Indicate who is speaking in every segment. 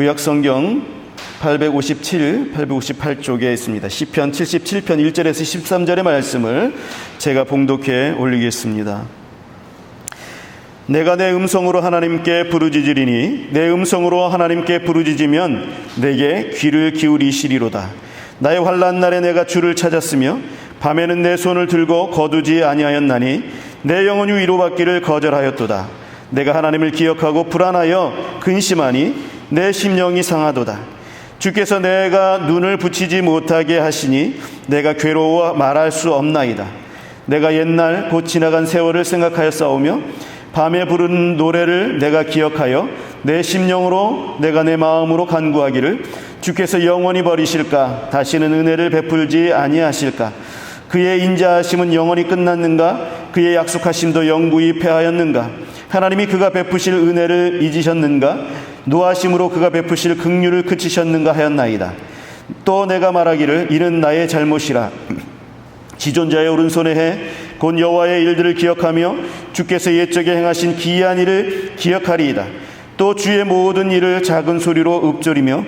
Speaker 1: 구약성경 857, 858쪽에 있습니다. 시편 77편 1절에서 13절의 말씀을 제가 봉독해 올리겠습니다. 내가 내 음성으로 하나님께 부르짖으리니 내 음성으로 하나님께 부르짖으면 내게 귀를 기울이시리로다. 나의 환난 날에 내가 주를 찾았으며 밤에는 내 손을 들고 거두지 아니하였나니 내 영혼이 위로받기를 거절하였도다. 내가 하나님을 기억하고 불안하여 근심하니 내 심령이 상하도다. 주께서 내가 눈을 붙이지 못하게 하시니 내가 괴로워 말할 수 없나이다. 내가 옛날 곧 지나간 세월을 생각하여 싸우며 밤에 부른 노래를 내가 기억하여 내 심령으로 내가 내 마음으로 간구하기를 주께서 영원히 버리실까? 다시는 은혜를 베풀지 아니하실까? 그의 인자하심은 영원히 끝났는가? 그의 약속하심도 영구히 패하였는가? 하나님이 그가 베푸실 은혜를 잊으셨는가? 노하심으로 그가 베푸실 긍휼을 그치셨는가 하였나이다. 또 내가 말하기를 이는 나의 잘못이라. 지존자의 오른손에 해 곧 여호와의 일들을 기억하며 주께서 옛적에 행하신 기이한 일을 기억하리이다. 또 주의 모든 일을 작은 소리로 읊조리며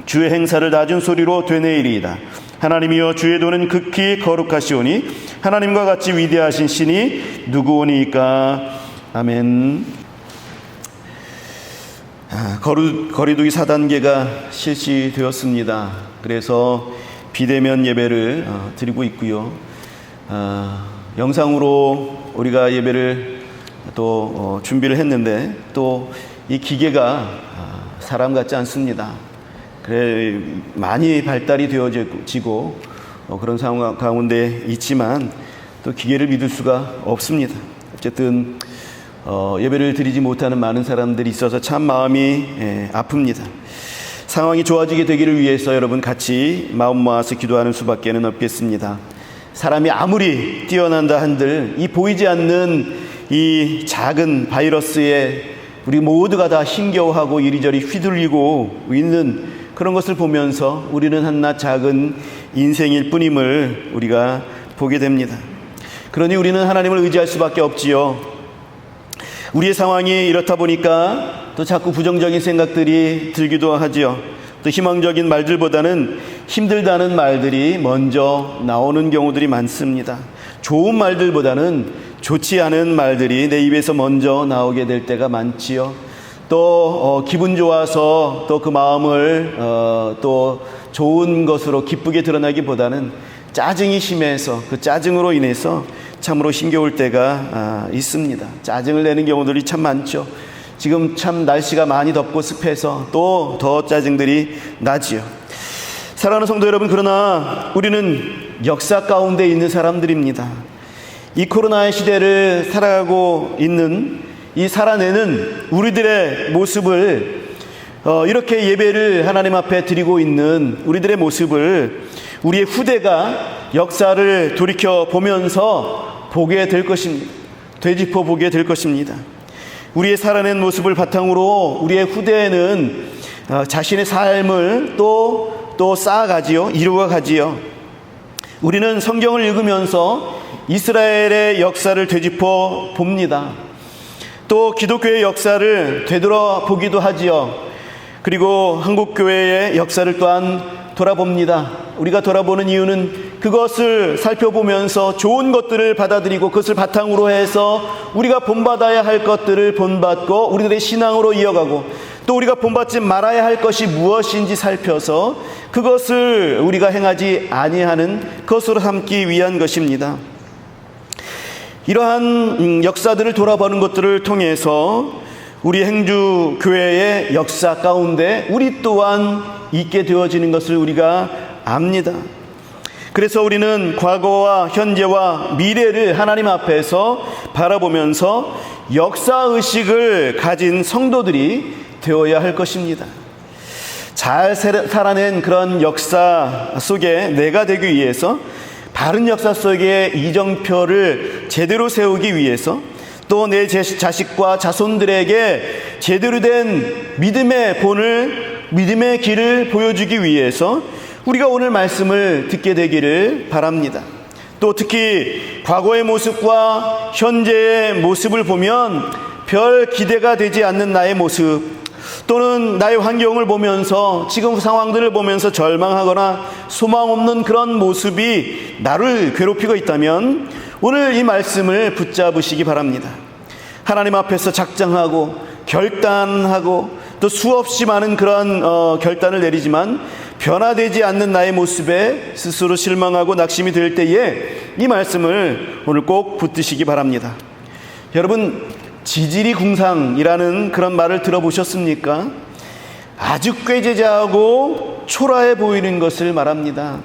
Speaker 1: 주의 행사를 낮은 소리로 되뇌이리이다. 하나님이여 주의 도는 극히 거룩하시오니 하나님과 같이 위대하신 신이 누구오니까. 아멘. 거리두기 4단계가 실시되었습니다. 그래서 비대면 예배를 드리고 있고요. 영상으로 우리가 예배를 또 준비를 했는데 또 이 기계가 사람 같지 않습니다. 그래 많이 발달이 되어지고 그런 상황 가운데 있지만 또 기계를 믿을 수가 없습니다. 어쨌든 예배를 드리지 못하는 많은 사람들이 있어서 참 마음이 아픕니다. 상황이 좋아지게 되기를 위해서 여러분 같이 마음 모아서 기도하는 수밖에는 없겠습니다. 사람이 아무리 뛰어난다 한들 이 보이지 않는 이 작은 바이러스에 우리 모두가 다 힘겨워하고 이리저리 휘둘리고 있는 그런 것을 보면서 우리는 한낱 작은 인생일 뿐임을 우리가 보게 됩니다. 그러니 우리는 하나님을 의지할 수밖에 없지요. 우리의 상황이 이렇다 보니까 또 자꾸 부정적인 생각들이 들기도 하지요. 또 희망적인 말들보다는 힘들다는 말들이 먼저 나오는 경우들이 많습니다. 좋은 말들보다는 좋지 않은 말들이 내 입에서 먼저 나오게 될 때가 많지요. 또 기분 좋아서 또 그 마음을 또 좋은 것으로 기쁘게 드러나기보다는 짜증이 심해서 그 짜증으로 인해서 참으로 힘겨울 때가 있습니다. 짜증을 내는 경우들이 참 많죠. 지금 참 날씨가 많이 덥고 습해서 또 더 짜증들이 나지요. 사랑하는 성도 여러분, 그러나 우리는 역사 가운데 있는 사람들입니다. 이 코로나의 시대를 살아가고 있는 이 살아내는 우리들의 모습을 이렇게 예배를 하나님 앞에 드리고 있는 우리들의 모습을 우리의 후대가 역사를 돌이켜 보면서 보게 될 것입니다. 되짚어 보게 될 것입니다. 우리의 살아낸 모습을 바탕으로 우리의 후대에는 자신의 삶을 또 쌓아가지요. 이루어가지요. 우리는 성경을 읽으면서 이스라엘의 역사를 되짚어 봅니다. 또 기독교의 역사를 되돌아보기도 하지요. 그리고 한국교회의 역사를 또한 돌아봅니다. 우리가 돌아보는 이유는 그것을 살펴보면서 좋은 것들을 받아들이고 그것을 바탕으로 해서 우리가 본받아야 할 것들을 본받고 우리들의 신앙으로 이어가고 또 우리가 본받지 말아야 할 것이 무엇인지 살펴서 그것을 우리가 행하지 아니하는 것으로 삼기 위한 것입니다. 이러한 역사들을 돌아보는 것들을 통해서 우리 행주교회의 역사 가운데 우리 또한 있게 되어지는 것을 우리가 압니다. 그래서 우리는 과거와 현재와 미래를 하나님 앞에서 바라보면서 역사의식을 가진 성도들이 되어야 할 것입니다. 잘 살아낸 그런 역사 속에 내가 되기 위해서 바른 역사 속에 이정표를 제대로 세우기 위해서 또 내 자식과 자손들에게 제대로 된 믿음의 본을 믿음의 길을 보여주기 위해서 우리가 오늘 말씀을 듣게 되기를 바랍니다. 또 특히 과거의 모습과 현재의 모습을 보면 별 기대가 되지 않는 나의 모습, 또는 나의 환경을 보면서 지금 상황들을 보면서 절망하거나 소망 없는 그런 모습이 나를 괴롭히고 있다면 오늘 이 말씀을 붙잡으시기 바랍니다. 하나님 앞에서 작정하고 결단하고 또 수없이 많은 그런 결단을 내리지만 변화되지 않는 나의 모습에 스스로 실망하고 낙심이 될 때에 이 말씀을 오늘 꼭 붙드시기 바랍니다. 여러분, 지지리궁상이라는 그런 말을 들어보셨습니까? 아주 꾀죄죄하고 초라해 보이는 것을 말합니다.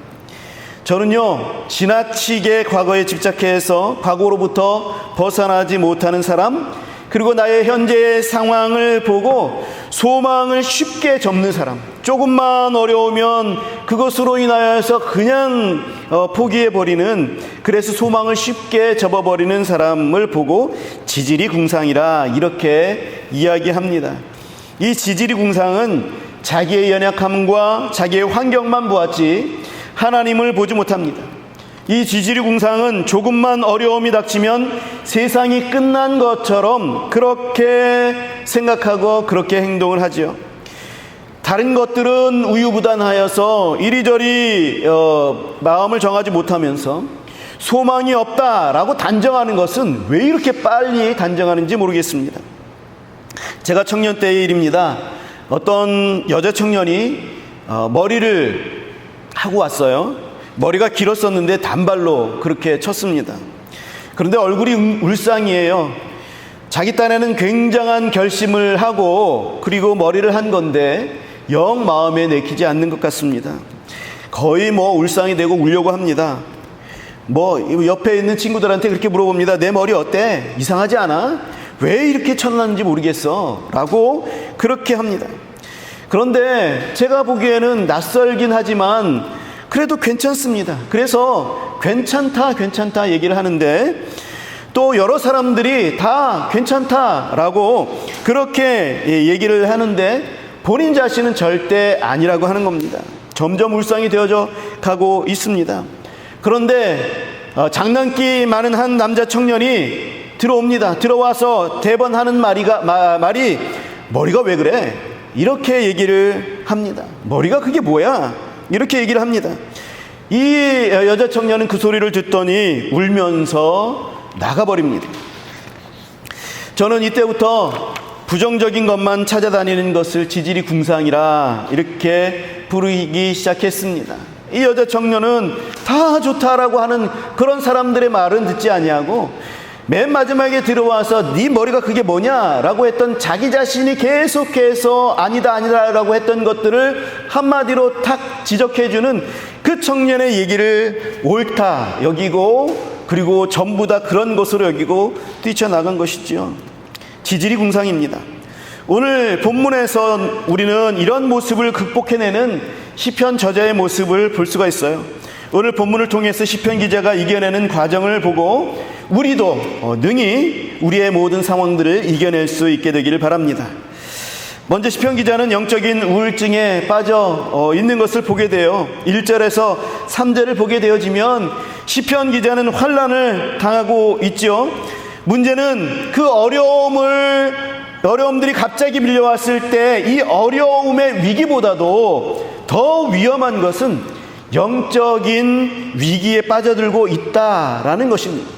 Speaker 1: 저는요, 지나치게 과거에 집착해서 과거로부터 벗어나지 못하는 사람, 그리고 나의 현재의 상황을 보고 소망을 쉽게 접는 사람, 조금만 어려우면 그것으로 인하여서 그냥 포기해버리는, 그래서 소망을 쉽게 접어버리는 사람을 보고 지지리궁상이라 이렇게 이야기합니다. 이 지지리궁상은 자기의 연약함과 자기의 환경만 보았지 하나님을 보지 못합니다. 이 지지리궁상은 조금만 어려움이 닥치면 세상이 끝난 것처럼 그렇게 생각하고 그렇게 행동을 하지요. 다른 것들은 우유부단하여서 이리저리 마음을 정하지 못하면서 소망이 없다라고 단정하는 것은 왜 이렇게 빨리 단정하는지 모르겠습니다. 제가 청년 때의 일입니다. 어떤 여자 청년이 머리를 하고 왔어요. 머리가 길었었는데 단발로 그렇게 쳤습니다. 그런데 얼굴이 울상이에요. 자기 딴에는 굉장한 결심을 하고 그리고 머리를 한 건데 영 마음에 내키지 않는 것 같습니다. 거의 울상이 되고 울려고 합니다. 옆에 있는 친구들한테 그렇게 물어봅니다. 내 머리 어때? 이상하지 않아? 왜 이렇게 쳤는지 모르겠어 라고 그렇게 합니다. 그런데 제가 보기에는 낯설긴 하지만 그래도 괜찮습니다. 그래서 괜찮다 얘기를 하는데 또 여러 사람들이 다 괜찮다라고 그렇게 얘기를 하는데 본인 자신은 절대 아니라고 하는 겁니다. 점점 울상이 되어져 가고 있습니다. 그런데 장난기 많은 한 남자 청년이 들어옵니다. 들어와서 대번하는 말이 머리가 왜 그래? 이렇게 얘기를 합니다. 머리가 그게 뭐야? 이렇게 얘기를 합니다. 이 여자 청년은 그 소리를 듣더니 울면서 나가버립니다. 저는 이때부터 부정적인 것만 찾아다니는 것을 지지리궁상이라 이렇게 부르기 시작했습니다. 이 여자 청년은 다 좋다라고 하는 그런 사람들의 말은 듣지 아니하고 맨 마지막에 들어와서 네 머리가 그게 뭐냐라고 했던 자기 자신이 계속해서 아니다라고 했던 것들을 한마디로 탁 지적해주는 그 청년의 얘기를 옳다 여기고 그리고 전부 다 그런 것으로 여기고 뛰쳐나간 것이죠. 지지리궁상입니다. 오늘 본문에서 우리는 이런 모습을 극복해내는 시편 저자의 모습을 볼 수가 있어요. 오늘 본문을 통해서 시편 기자가 이겨내는 과정을 보고 우리도 능히 우리의 모든 상황들을 이겨낼 수 있게 되기를 바랍니다. 먼저 시편 기자는 영적인 우울증에 빠져 있는 것을 보게 돼요. 1절에서 3절을 보게 되어지면 시편 기자는 환난을 당하고 있죠. 문제는 그 어려움들이 갑자기 밀려왔을 때 이 어려움의 위기보다도 더 위험한 것은 영적인 위기에 빠져들고 있다라는 것입니다.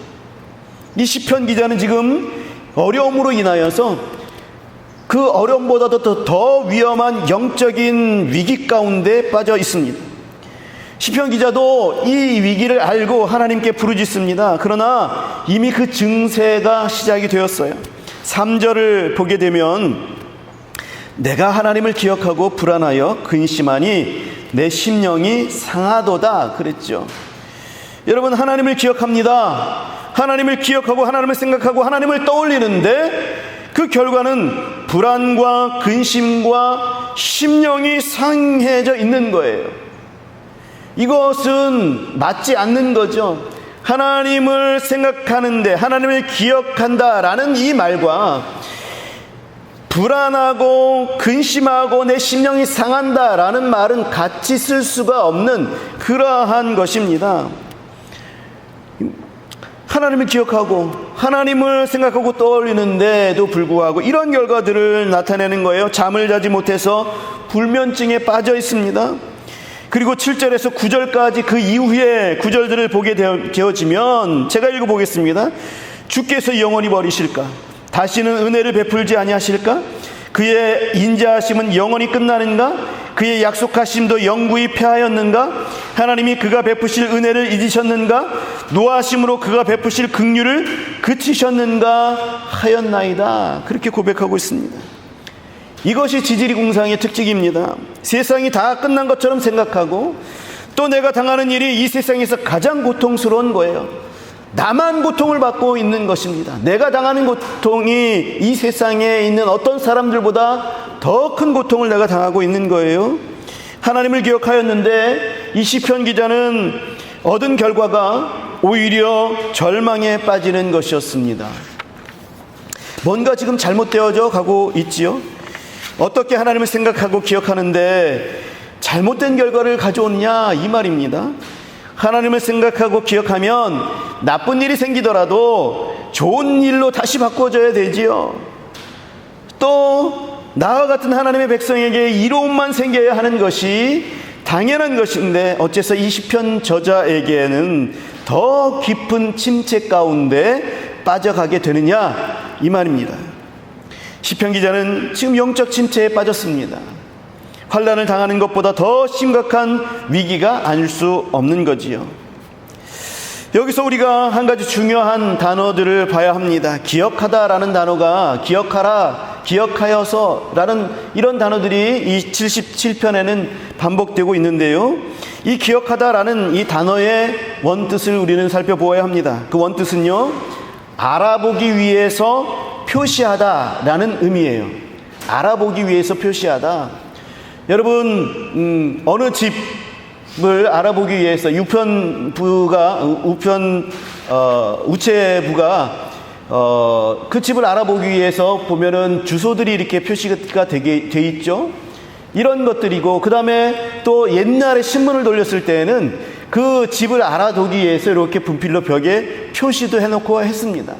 Speaker 1: 이 시편 기자는 지금 어려움으로 인하여서 그 어려움보다도 더 위험한 영적인 위기 가운데 빠져 있습니다. 시편 기자도 이 위기를 알고 하나님께 부르짖습니다. 그러나 이미 그 증세가 시작이 되었어요. 3절을 보게 되면 내가 하나님을 기억하고 불안하여 근심하니 내 심령이 상하도다 그랬죠. 여러분, 하나님을 기억합니다. 하나님을 기억하고 하나님을 생각하고 하나님을 떠올리는데 그 결과는 불안과 근심과 심령이 상해져 있는 거예요. 이것은 맞지 않는 거죠. 하나님을 생각하는데 하나님을 기억한다라는 이 말과 불안하고 근심하고 내 심령이 상한다라는 말은 같이 쓸 수가 없는 그러한 것입니다. 하나님을 기억하고 하나님을 생각하고 떠올리는데도 불구하고 이런 결과들을 나타내는 거예요. 잠을 자지 못해서 불면증에 빠져 있습니다. 그리고 7절에서 9절까지 그 이후의 구절들을 보게 되어지면 제가 읽어보겠습니다. 주께서 영원히 버리실까? 다시는 은혜를 베풀지 아니하실까? 그의 인자하심은 영원히 끝나는가? 그의 약속하심도 영구히 패하였는가? 하나님이 그가 베푸실 은혜를 잊으셨는가? 노하심으로 그가 베푸실 긍휼을 그치셨는가 하였나이다. 그렇게 고백하고 있습니다. 이것이 지지리공상의 특징입니다. 세상이 다 끝난 것처럼 생각하고 또 내가 당하는 일이 이 세상에서 가장 고통스러운 거예요. 나만 고통을 받고 있는 것입니다. 내가 당하는 고통이 이 세상에 있는 어떤 사람들보다 더 큰 고통을 내가 당하고 있는 거예요. 하나님을 기억하였는데 이 시편 기자는 얻은 결과가 오히려 절망에 빠지는 것이었습니다. 뭔가 지금 잘못되어져 가고 있지요. 어떻게 하나님을 생각하고 기억하는데 잘못된 결과를 가져오느냐 이 말입니다. 하나님을 생각하고 기억하면 나쁜 일이 생기더라도 좋은 일로 다시 바꿔줘야 되지요. 또 나와 같은 하나님의 백성에게 이로움만 생겨야 하는 것이 당연한 것인데 어째서 이 시편 저자에게는 더 깊은 침체 가운데 빠져가게 되느냐 이 말입니다. 시편 기자는 지금 영적 침체에 빠졌습니다. 환난을 당하는 것보다 더 심각한 위기가 아닐 수 없는 거지요. 여기서 우리가 한 가지 중요한 단어들을 봐야 합니다. 기억하다라는 단어가 기억하라, 기억하여서라는 이런 단어들이 이 77편에는 반복되고 있는데요. 이 기억하다라는 이 단어의 원뜻을 우리는 살펴보아야 합니다. 그 원뜻은요, 알아보기 위해서 표시하다라는 의미예요. 알아보기 위해서 표시하다. 여러분, 어느 집을 알아보기 위해서 우체부가 그 집을 알아보기 위해서 보면은 주소들이 이렇게 표시가 돼 있죠. 이런 것들이고, 그 다음에 또 옛날에 신문을 돌렸을 때에는 그 집을 알아보기 위해서 이렇게 분필로 벽에 표시도 해놓고 했습니다.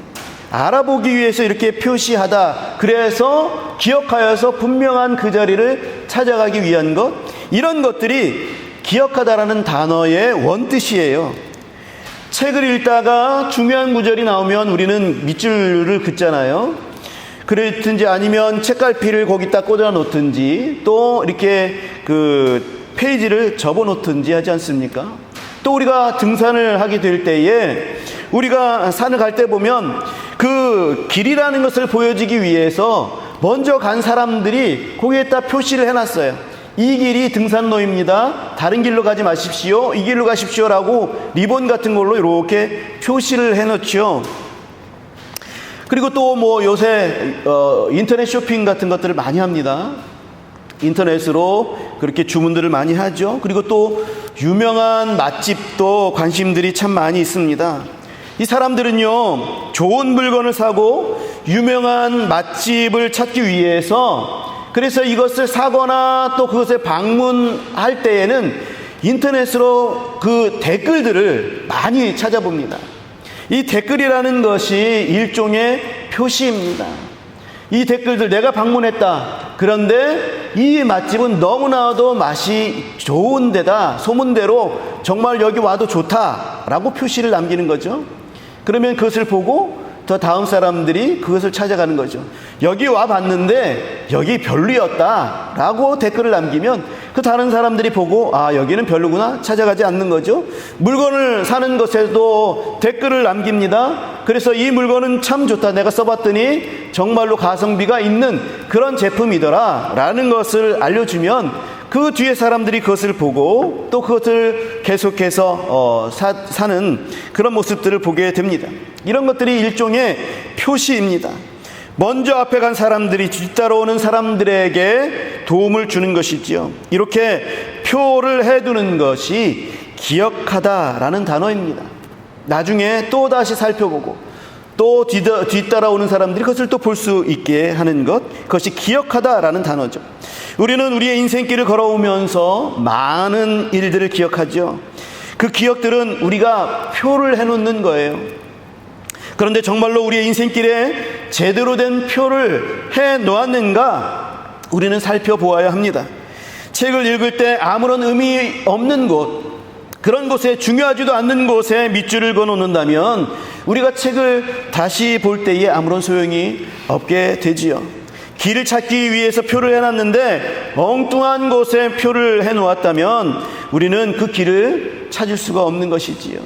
Speaker 1: 알아보기 위해서 이렇게 표시하다. 그래서 기억하여서 분명한 그 자리를 찾아가기 위한 것. 이런 것들이 기억하다라는 단어의 원뜻이에요. 책을 읽다가 중요한 구절이 나오면 우리는 밑줄을 긋잖아요. 그렇든지 아니면 책갈피를 거기다 꽂아 놓든지 또 이렇게 그 페이지를 접어 놓든지 하지 않습니까? 또 우리가 등산을 하게 될 때에 우리가 산을 갈 때 보면 그 길이라는 것을 보여주기 위해서 먼저 간 사람들이 거기에다 표시를 해놨어요. 이 길이 등산로입니다. 다른 길로 가지 마십시오. 이 길로 가십시오라고 리본 같은 걸로 이렇게 표시를 해놓죠. 그리고 또 뭐 요새 인터넷 쇼핑 같은 것들을 많이 합니다. 인터넷으로 그렇게 주문들을 많이 하죠. 그리고 또 유명한 맛집도 관심들이 참 많이 있습니다. 이 사람들은요, 좋은 물건을 사고 유명한 맛집을 찾기 위해서, 그래서 이것을 사거나 또 그것에 방문할 때에는 인터넷으로 그 댓글들을 많이 찾아봅니다. 이 댓글이라는 것이 일종의 표시입니다. 이 댓글들, 내가 방문했다. 그런데 이 맛집은 너무나도 맛이 좋은 데다. 소문대로 정말 여기 와도 좋다라고 표시를 남기는 거죠. 그러면 그것을 보고 더 다음 사람들이 그것을 찾아가는 거죠. 여기 와 봤는데 여기 별로였다라고 댓글을 남기면 그 다른 사람들이 보고 아, 여기는 별로구나, 찾아가지 않는 거죠. 물건을 사는 것에도 댓글을 남깁니다. 그래서 이 물건은 참 좋다, 내가 써봤더니 정말로 가성비가 있는 그런 제품이더라 라는 것을 알려주면 그 뒤에 사람들이 그것을 보고 또 그것을 계속해서 사는 그런 모습들을 보게 됩니다. 이런 것들이 일종의 표시입니다. 먼저 앞에 간 사람들이 뒤따라오는 사람들에게 도움을 주는 것이지요. 이렇게 표를 해두는 것이 기억하다라는 단어입니다. 나중에 또 다시 살펴보고 또 뒤따라오는 사람들이 그것을 또 볼 수 있게 하는 것, 그것이 기억하다라는 단어죠. 우리는 우리의 인생길을 걸어오면서 많은 일들을 기억하죠. 그 기억들은 우리가 표를 해놓는 거예요. 그런데 정말로 우리의 인생길에 제대로 된 표를 해 놓았는가 우리는 살펴보아야 합니다. 책을 읽을 때 아무런 의미 없는 곳, 그런 곳에 중요하지도 않는 곳에 밑줄을 그어놓는다면 우리가 책을 다시 볼 때에 아무런 소용이 없게 되지요. 길을 찾기 위해서 표를 해놨는데 엉뚱한 곳에 표를 해놓았다면 우리는 그 길을 찾을 수가 없는 것이지요.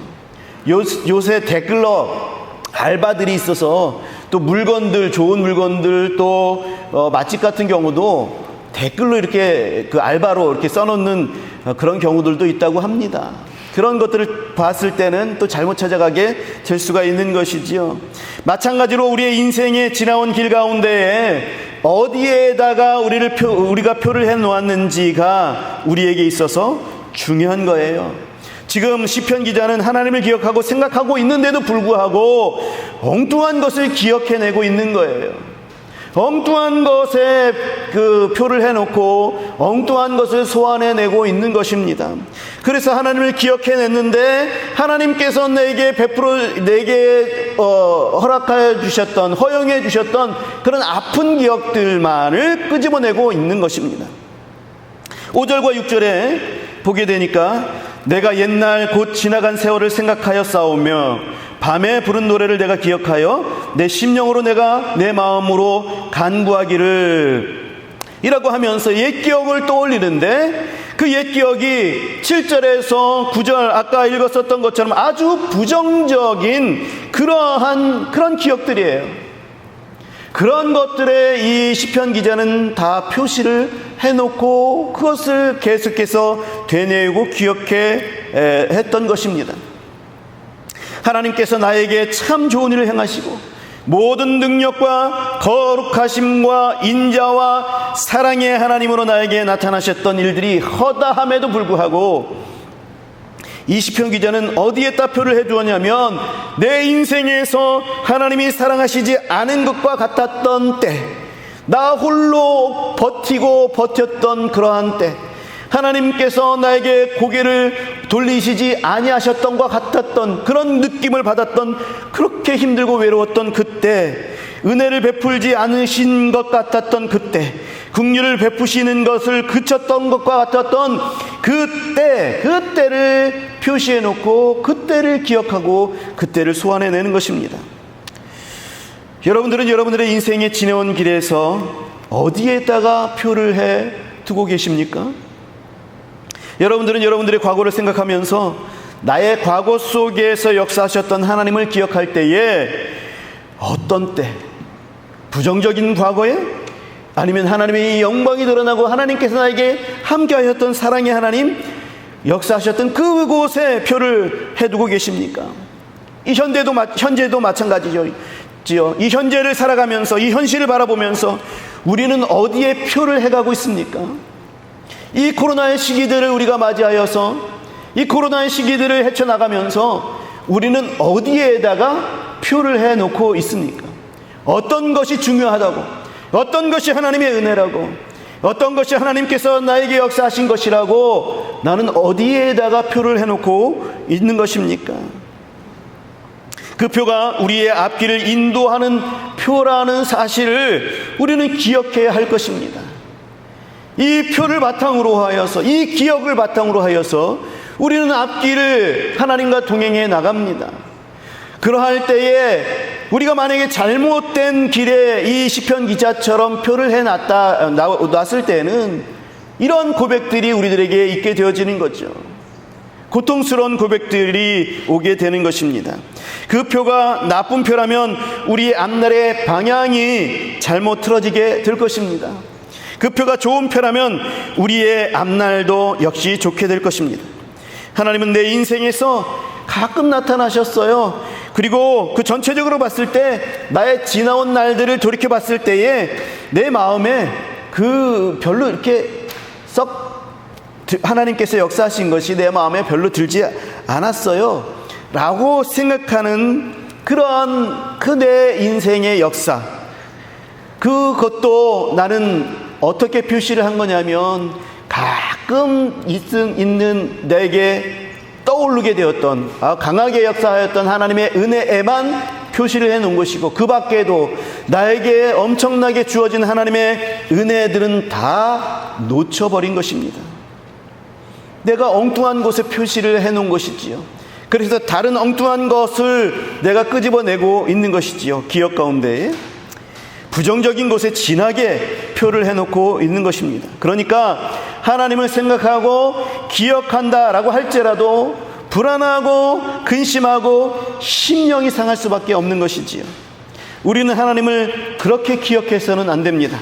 Speaker 1: 요새 댓글러 알바들이 있어서 또 물건들, 좋은 물건들, 또 맛집 같은 경우도 댓글로 이렇게 그 알바로 이렇게 써놓는 그런 경우들도 있다고 합니다. 그런 것들을 봤을 때는 또 잘못 찾아가게 될 수가 있는 것이지요. 마찬가지로 우리의 인생에 지나온 길 가운데에 어디에다가 우리가 표를 해 놓았는지가 우리에게 있어서 중요한 거예요. 지금 시편 기자는 하나님을 기억하고 생각하고 있는데도 불구하고 엉뚱한 것을 기억해내고 있는 거예요. 엉뚱한 것에 그 표를 해놓고 엉뚱한 것을 소환해내고 있는 것입니다. 그래서 하나님을 기억해냈는데 하나님께서 내게 허락해 주셨던, 허용해 주셨던 그런 아픈 기억들만을 끄집어내고 있는 것입니다. 5절과 6절에 보게 되니까 내가 옛날 곧 지나간 세월을 생각하여 싸우며 밤에 부른 노래를 내가 기억하여 내 심령으로 내가 내 마음으로 간구하기를 이라고 하면서 옛 기억을 떠올리는데 그 옛 기억이 7절에서 9절 아까 읽었었던 것처럼 아주 부정적인 그런 기억들이에요. 그런 것들에 이 시편 기자는 다 표시를 해놓고 그것을 계속해서 되뇌이고 기억해 했던 것입니다. 하나님께서 나에게 참 좋은 일을 행하시고 모든 능력과 거룩하심과 인자와 사랑의 하나님으로 나에게 나타나셨던 일들이 허다함에도 불구하고 이 시편 기자는 어디에다 표를 해두었냐면 내 인생에서 하나님이 사랑하시지 않은 것과 같았던 때, 나 홀로 버텼던 그러한 때, 하나님께서 나에게 고개를 돌리시지 아니하셨던 것 같았던 그런 느낌을 받았던, 그렇게 힘들고 외로웠던 그때, 은혜를 베풀지 않으신 것 같았던 그때, 긍휼을 베푸시는 것을 그쳤던 것과 같았던 그때를 표시해 놓고 그때를 기억하고 그때를 소환해내는 것입니다. 여러분들은 여러분들의 인생에 지내온 길에서 어디에다가 표를 해 두고 계십니까? 여러분들은 여러분들의 과거를 생각하면서 나의 과거 속에서 역사하셨던 하나님을 기억할 때에 어떤 때, 부정적인 과거에, 아니면 하나님의 영광이 드러나고 하나님께서 나에게 함께하셨던 사랑의 하나님, 역사하셨던 그곳에 표를 해두고 계십니까? 현재도 마찬가지죠. 이 현재를 살아가면서, 이 현실을 바라보면서 우리는 어디에 표를 해가고 있습니까? 이 코로나의 시기들을 우리가 맞이하여서 이 코로나의 시기들을 헤쳐나가면서 우리는 어디에다가 표를 해놓고 있습니까? 어떤 것이 중요하다고, 어떤 것이 하나님의 은혜라고, 어떤 것이 하나님께서 나에게 역사하신 것이라고 나는 어디에다가 표를 해놓고 있는 것입니까? 그 표가 우리의 앞길을 인도하는 표라는 사실을 우리는 기억해야 할 것입니다. 이 표를 바탕으로 하여서, 이 기억을 바탕으로 하여서 우리는 앞길을 하나님과 동행해 나갑니다. 그러할 때에 우리가 만약에 잘못된 길에 이 시편 기자처럼 표를 해놨을 때는 이런 고백들이 우리들에게 있게 되어지는 거죠. 고통스러운 고백들이 오게 되는 것입니다. 그 표가 나쁜 표라면 우리의 앞날의 방향이 잘못 틀어지게 될 것입니다. 그 표가 좋은 표라면 우리의 앞날도 역시 좋게 될 것입니다. 하나님은 내 인생에서 가끔 나타나셨어요. 그리고 그 전체적으로 봤을 때 나의 지나온 날들을 돌이켜 봤을 때에 내 마음에 그 별로 이렇게 썩 하나님께서 역사하신 것이 내 마음에 별로 들지 않았어요 라고 생각하는 그러한 그 내 인생의 역사, 그것도 나는 어떻게 표시를 한 거냐면 가끔 있는 내게 떠오르게 되었던, 강하게 역사하였던 하나님의 은혜에만 표시를 해놓은 것이고, 그 밖에도 나에게 엄청나게 주어진 하나님의 은혜들은 다 놓쳐버린 것입니다. 내가 엉뚱한 곳에 표시를 해놓은 것이지요. 그래서 다른 엉뚱한 것을 내가 끄집어내고 있는 것이지요. 기억 가운데 부정적인 곳에 진하게 표를 해놓고 있는 것입니다. 그러니까 하나님을 생각하고 기억한다라고 할지라도 불안하고 근심하고 심령이 상할 수밖에 없는 것이지요. 우리는 하나님을 그렇게 기억해서는 안 됩니다.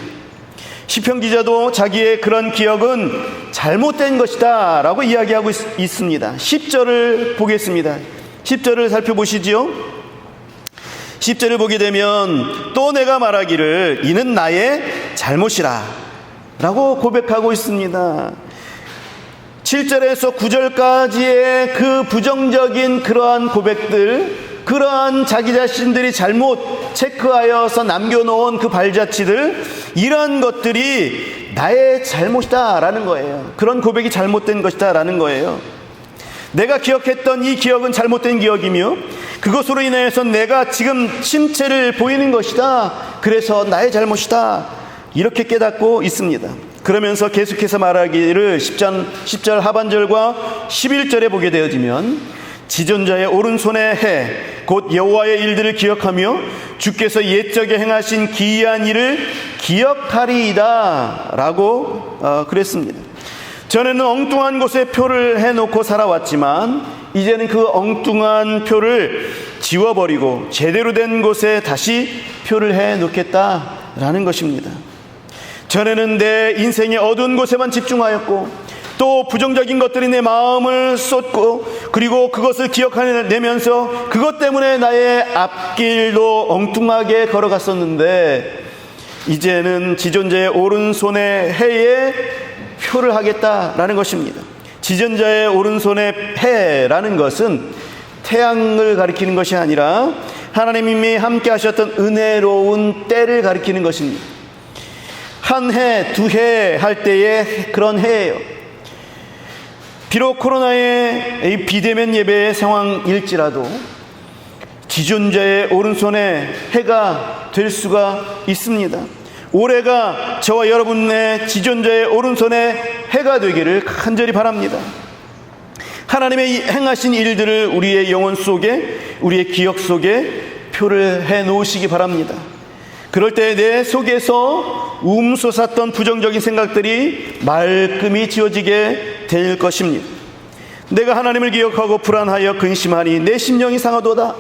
Speaker 1: 시편 기자도 자기의 그런 기억은 잘못된 것이다 라고 이야기하고 있습니다. 10절을 보겠습니다. 10절을 살펴보시지요. 10절을 보게 되면 또 내가 말하기를 이는 나의 잘못이라 라고 고백하고 있습니다. 7절에서 9절까지의 그 부정적인 그러한 고백들, 그러한 자기 자신들이 잘못 체크하여서 남겨놓은 그 발자취들, 이런 것들이 나의 잘못이다 라는 거예요. 그런 고백이 잘못된 것이다 라는 거예요. 내가 기억했던 이 기억은 잘못된 기억이며 그것으로 인해서 내가 지금 침체를 보이는 것이다, 그래서 나의 잘못이다, 이렇게 깨닫고 있습니다. 그러면서 계속해서 말하기를 10절 하반절과 11절에 보게 되어지면 지존자의 오른손의 해 곧 여호와의 일들을 기억하며 주께서 옛적에 행하신 기이한 일을 기억하리이다 라고 그랬습니다. 전에는 엉뚱한 곳에 표를 해놓고 살아왔지만 이제는 그 엉뚱한 표를 지워버리고 제대로 된 곳에 다시 표를 해놓겠다라는 것입니다. 전에는 내 인생의 어두운 곳에만 집중하였고 또 부정적인 것들이 내 마음을 쏟고 그리고 그것을 기억해내면서 그것 때문에 나의 앞길도 엉뚱하게 걸어갔었는데 이제는 지존자의 오른손의 해에 표를 하겠다라는 것입니다. 지존자의 오른손의 해라는 것은 태양을 가리키는 것이 아니라 하나님이 함께 하셨던 은혜로운 때를 가리키는 것입니다. 한 해, 두 해 할 때의 그런 해예요. 비록 코로나의 비대면 예배의 상황일지라도 지존자의 오른손에 해가 될 수가 있습니다. 올해가 저와 여러분의 지존자의 오른손에 해가 되기를 간절히 바랍니다. 하나님의 행하신 일들을 우리의 영혼 속에, 우리의 기억 속에 표를 해 놓으시기 바랍니다. 그럴 때 내 속에서 솟았던 부정적인 생각들이 말끔히 지워지게 될 것입니다. 내가 하나님을 기억하고 불안하여 근심하니 내 심령이 상하도다.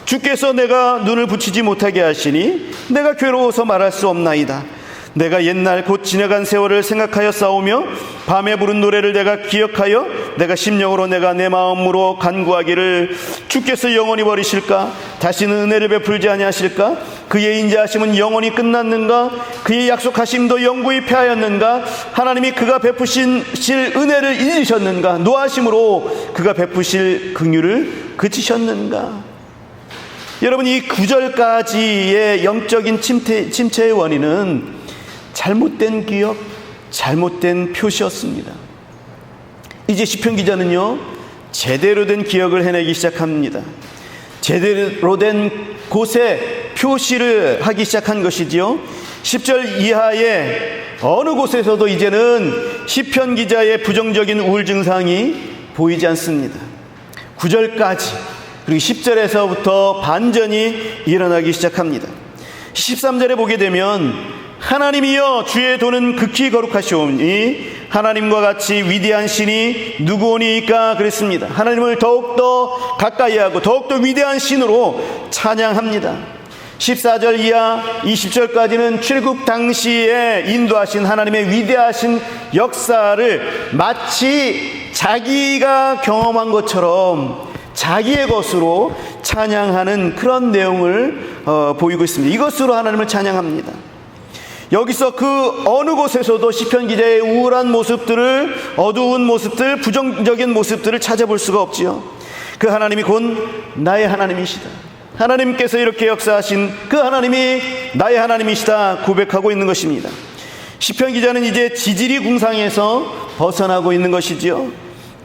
Speaker 1: 주께서 내가 눈을 붙이지 못하게 하시니 내가 괴로워서 말할 수 없나이다. 내가 옛날 곧 지나간 세월을 생각하여 싸우며 밤에 부른 노래를 내가 기억하여 내가 심령으로 내가 내 마음으로 간구하기를 주께서 영원히 버리실까? 다시는 은혜를 베풀지 아니하실까? 그의 인자하심은 영원히 끝났는가? 그의 약속하심도 영구히 패하였는가? 하나님이 그가 베푸실 은혜를 잊으셨는가? 노하심으로 그가 베푸실 긍휼을 그치셨는가? 여러분, 이 9절까지의 영적인 침체의 원인은 잘못된 기억, 잘못된 표시였습니다. 이제 시편 기자는요, 제대로 된 기억을 해내기 시작합니다. 제대로 된 곳에 표시를 하기 시작한 것이지요. 10절 이하의 어느 곳에서도 이제는 시편 기자의 부정적인 우울 증상이 보이지 않습니다. 9절까지, 그리고 10절에서부터 반전이 일어나기 시작합니다. 13절에 보게 되면 하나님이여 주의 도는 극히 거룩하시오니 하나님과 같이 위대한 신이 누구오니까 그랬습니다. 하나님을 더욱더 가까이 하고 더욱더 위대한 신으로 찬양합니다. 14절 이하 20절까지는 출애굽 당시에 인도하신 하나님의 위대하신 역사를 마치 자기가 경험한 것처럼 자기의 것으로 찬양하는 그런 내용을 보이고 있습니다. 이것으로 하나님을 찬양합니다. 여기서 그 어느 곳에서도 시편 기자의 우울한 모습들을, 어두운 모습들, 부정적인 모습들을 찾아볼 수가 없지요. 그 하나님이 곧 나의 하나님이시다. 하나님께서 이렇게 역사하신 그 하나님이 나의 하나님이시다 고백하고 있는 것입니다. 시편 기자는 이제 지지리 궁상에서 벗어나고 있는 것이지요.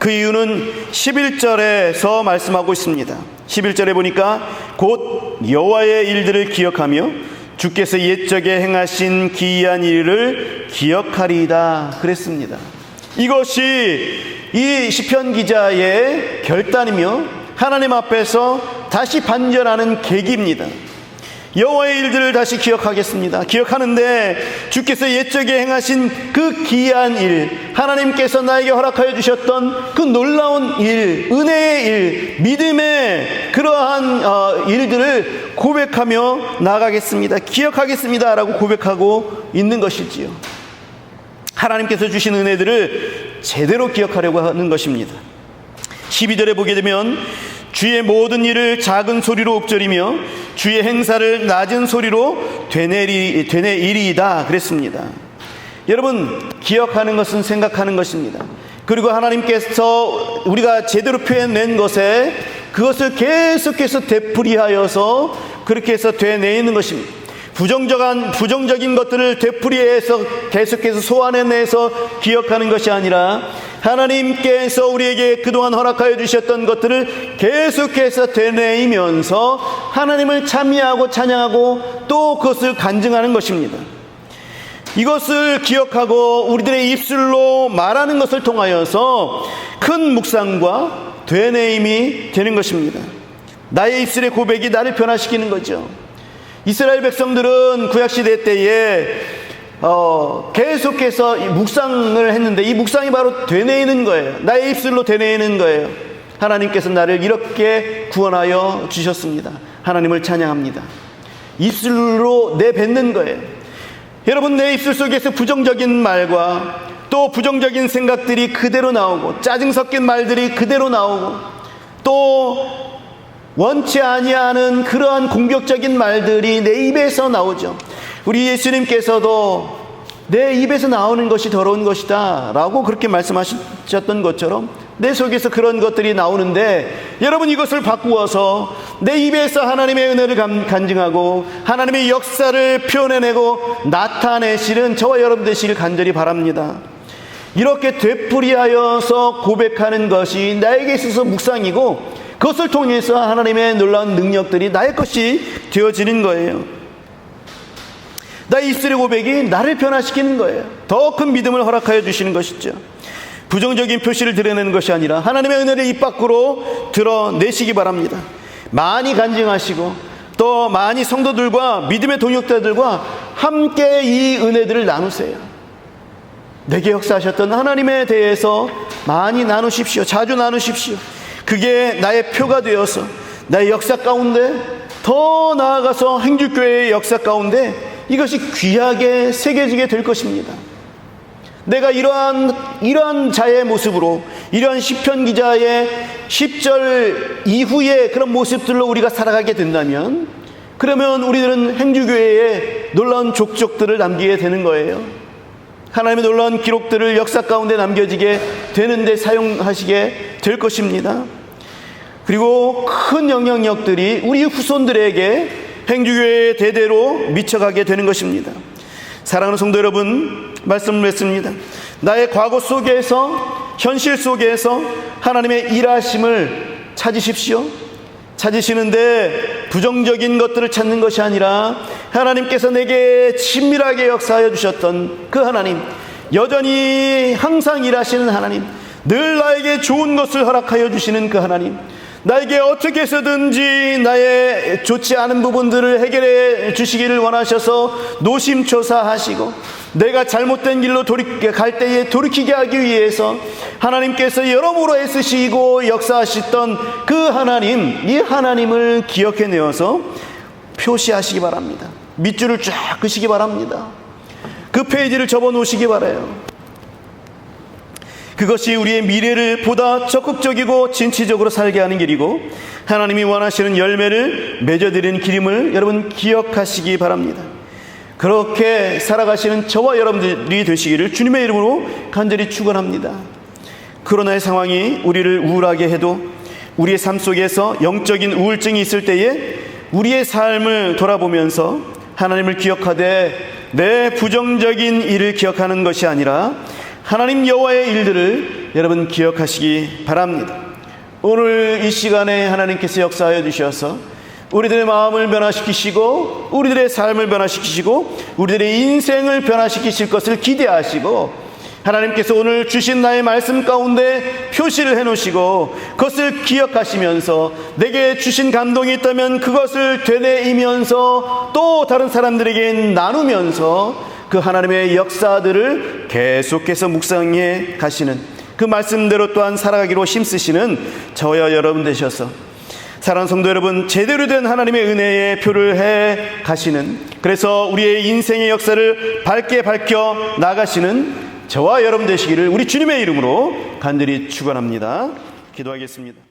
Speaker 1: 그 이유는 11절에서 말씀하고 있습니다. 11절에 보니까 곧 여호와의 일들을 기억하며 주께서 옛적에 행하신 기이한 일을 기억하리이다 그랬습니다. 이것이 이 시편 기자의 결단이며 하나님 앞에서 다시 반전하는 계기입니다. 여호와의 일들을 다시 기억하겠습니다. 기억하는데 주께서 옛적에 행하신 그 기이한 일, 하나님께서 나에게 허락하여 주셨던 그 놀라운 일, 은혜의 일, 믿음의 그러한 일들을 고백하며 나아가겠습니다. 기억하겠습니다 라고 고백하고 있는 것이지요. 하나님께서 주신 은혜들을 제대로 기억하려고 하는 것입니다. 12절에 보게 되면 주의 모든 일을 작은 소리로 읊조리며 주의 행사를 낮은 소리로 되뇌이리이다 그랬습니다. 여러분, 기억하는 것은 생각하는 것입니다. 그리고 하나님께서 우리가 제대로 표현낸 것에 그것을 계속해서 되풀이하여서 그렇게 해서 되뇌이는 것입니다. 부정적인 것들을 되풀이해서 계속해서 소환해내서 기억하는 것이 아니라 하나님께서 우리에게 그동안 허락하여 주셨던 것들을 계속해서 되뇌이면서 하나님을 찬미하고 찬양하고 또 그것을 간증하는 것입니다. 이것을 기억하고 우리들의 입술로 말하는 것을 통하여서 큰 묵상과 되뇌임이 되는 것입니다. 나의 입술의 고백이 나를 변화시키는 거죠. 이스라엘 백성들은 구약시대 때에 계속해서 묵상을 했는데 이 묵상이 바로 되뇌이는 거예요. 나의 입술로 되뇌이는 거예요. 하나님께서 나를 이렇게 구원하여 주셨습니다. 하나님을 찬양합니다. 입술로 내뱉는 거예요. 여러분, 내 입술 속에서 부정적인 말과 또 부정적인 생각들이 그대로 나오고 짜증 섞인 말들이 그대로 나오고 또 원치 아니하는 그러한 공격적인 말들이 내 입에서 나오죠. 우리 예수님께서도 내 입에서 나오는 것이 더러운 것이다 라고 그렇게 말씀하셨던 것처럼 내 속에서 그런 것들이 나오는데, 여러분, 이것을 바꾸어서 내 입에서 하나님의 은혜를 간증하고 하나님의 역사를 표현해내고 나타내시는 저와 여러분 되시길 간절히 바랍니다. 이렇게 되풀이하여서 고백하는 것이 나에게 있어서 묵상이고 그것을 통해서 하나님의 놀라운 능력들이 나의 것이 되어지는 거예요. 나의 입술의 고백이 나를 변화시키는 거예요. 더 큰 믿음을 허락하여 주시는 것이죠. 부정적인 표시를 드러내는 것이 아니라 하나님의 은혜를 입 밖으로 드러내시기 바랍니다. 많이 간증하시고 또 많이 성도들과 믿음의 동역자들과 함께 이 은혜들을 나누세요. 내게 역사하셨던 하나님에 대해서 많이 나누십시오. 자주 나누십시오. 그게 나의 표가 되어서 나의 역사 가운데, 더 나아가서 행주교회의 역사 가운데 이것이 귀하게 새겨지게 될 것입니다. 내가 이러한 자의 모습으로, 이러한 시편 기자의 10절 이후의 그런 모습들로 우리가 살아가게 된다면, 그러면 우리들은 행주교회에 놀라운 족적들을 남기게 되는 거예요. 하나님의 놀라운 기록들을 역사 가운데 남겨지게 되는데 사용하시게 될 것입니다. 그리고 큰 영향력들이 우리 후손들에게 행주교회의 대대로 미쳐가게 되는 것입니다. 사랑하는 성도 여러분, 말씀을 맺습니다. 나의 과거 속에서, 현실 속에서 하나님의 일하심을 찾으십시오. 찾으시는데 부정적인 것들을 찾는 것이 아니라 하나님께서 내게 친밀하게 역사하여 주셨던 그 하나님, 여전히 항상 일하시는 하나님, 늘 나에게 좋은 것을 허락하여 주시는 그 하나님, 나에게 어떻게 해서든지 나의 좋지 않은 부분들을 해결해 주시기를 원하셔서 노심초사하시고 내가 잘못된 길로 갈 때에 돌이키게 하기 위해서 하나님께서 여러모로 애쓰시고 역사하셨던 그 하나님, 이 하나님을 기억해내어서 표시하시기 바랍니다. 밑줄을 쫙 그시기 바랍니다. 그 페이지를 접어놓으시기 바라요. 그것이 우리의 미래를 보다 적극적이고 진취적으로 살게 하는 길이고 하나님이 원하시는 열매를 맺어드리는 길임을 여러분 기억하시기 바랍니다. 그렇게 살아가시는 저와 여러분들이 되시기를 주님의 이름으로 간절히 축원합니다. 코로나의 상황이 우리를 우울하게 해도 우리의 삶 속에서 영적인 우울증이 있을 때에 우리의 삶을 돌아보면서 하나님을 기억하되 내 부정적인 일을 기억하는 것이 아니라 하나님 여호와의 일들을 여러분 기억하시기 바랍니다. 오늘 이 시간에 하나님께서 역사하여 주셔서 우리들의 마음을 변화시키시고 우리들의 삶을 변화시키시고 우리들의 인생을 변화시키실 것을 기대하시고, 하나님께서 오늘 주신 나의 말씀 가운데 표시를 해놓으시고 그것을 기억하시면서 내게 주신 감동이 있다면 그것을 되뇌이면서 또 다른 사람들에게 나누면서 그 하나님의 역사들을 계속해서 묵상해 가시는, 그 말씀대로 또한 살아가기로 힘쓰시는 저와 여러분 되셔서 사랑하는 성도 여러분, 제대로 된 하나님의 은혜의 표를 해 가시는, 그래서 우리의 인생의 역사를 밝게 밝혀 나가시는 저와 여러분 되시기를 우리 주님의 이름으로 간절히 축원합니다. 기도하겠습니다.